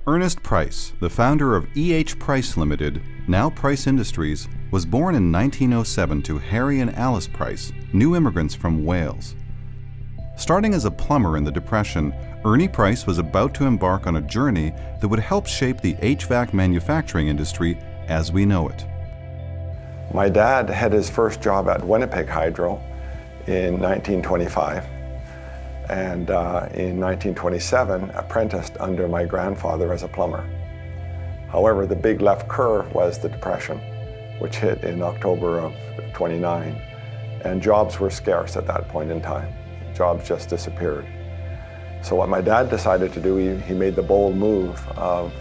Ernest Price, the founder of E.H. Price Limited, now Price Industries, was born in 1907 to Harry and Alice Price, new immigrants from Wales. Starting as a plumber in the Depression, Ernie Price was about to embark on a journey that would help shape the HVAC manufacturing industry as we know it. My dad had his first job at Winnipeg Hydro in 1925, and in 1927 apprenticed under my grandfather as a plumber. However, the big left curve was the Depression, which hit in October of '29, and jobs were scarce at that point in time. Jobs just disappeared. So what my dad decided to do, he made the bold move of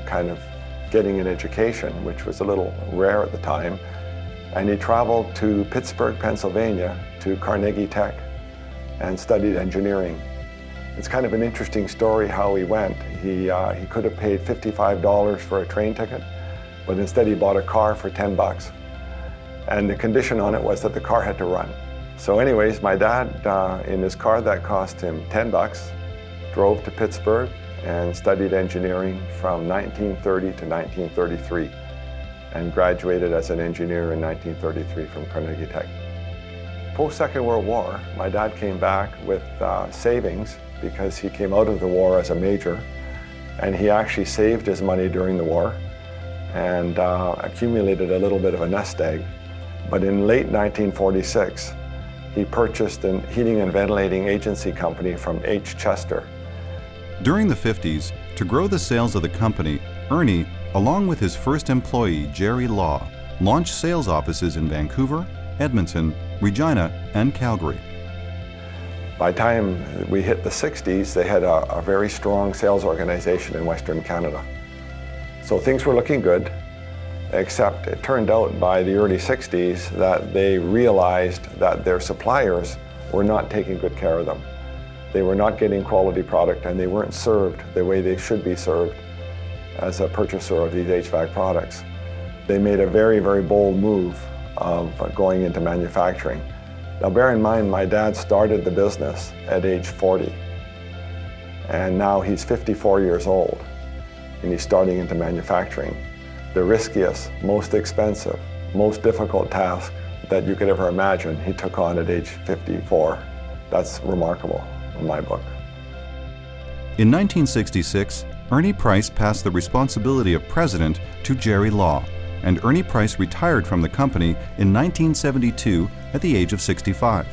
kind of getting an education, which was a little rare at the time, and he traveled to Pittsburgh, Pennsylvania, to Carnegie Tech, and studied engineering. It's kind of an interesting story how he went. He could have paid $55 for a train ticket, but instead he bought a car for 10 bucks. And the condition on it was that the car had to run. So anyways, my dad, in his car that cost him 10 bucks, drove to Pittsburgh and studied engineering from 1930 to 1933, and graduated as an engineer in 1933 from Carnegie Tech. Post-Second World War, my dad came back with savings because he came out of the war as a major, and he actually saved his money during the war and accumulated a little bit of a nest egg. But in late 1946, he purchased a heating and ventilating agency company from H. Chester. During the 50s, to grow the sales of the company, Ernie, along with his first employee, Jerry Law, launched sales offices in Vancouver, Edmonton, Regina, and Calgary. By the time we hit the 60s, they had a very strong sales organization in Western Canada. So things were looking good, except it turned out by the early 60s that they realized that their suppliers were not taking good care of them. They were not getting quality product, and they weren't served the way they should be served as a purchaser of these HVAC products. They made a very, very bold move of going into manufacturing. Now bear in mind, my dad started the business at age 40, and now he's 54 years old, and he's starting into manufacturing. The riskiest, most expensive, most difficult task that you could ever imagine, he took on at age 54. That's remarkable in my book. In 1966, Ernie Price passed the responsibility of president to Jerry Law, and Ernie Price retired from the company in 1972 at the age of 65.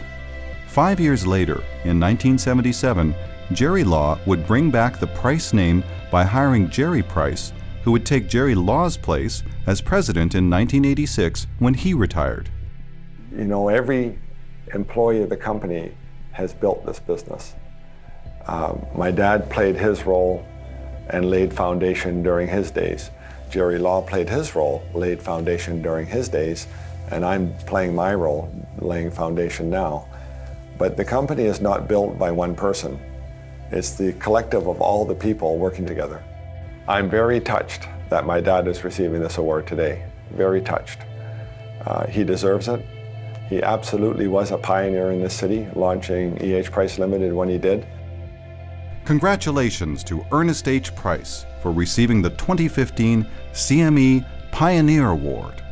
5 years later, in 1977, Jerry Law would bring back the Price name by hiring Jerry Price, who would take Jerry Law's place as president in 1986 when he retired. You know, every employee of the company has built this business. My dad played his role and laid foundation during his days. Jerry Law played his role, laid foundation during his days, and I'm playing my role, laying foundation now. But the company is not built by one person. It's the collective of all the people working together. I'm very touched that my dad is receiving this award today. Very touched. He deserves it. He absolutely was a pioneer in this city, launching E.H. Price Limited when he did. Congratulations to Ernest H. Price for receiving the 2015 CME Pioneer Award.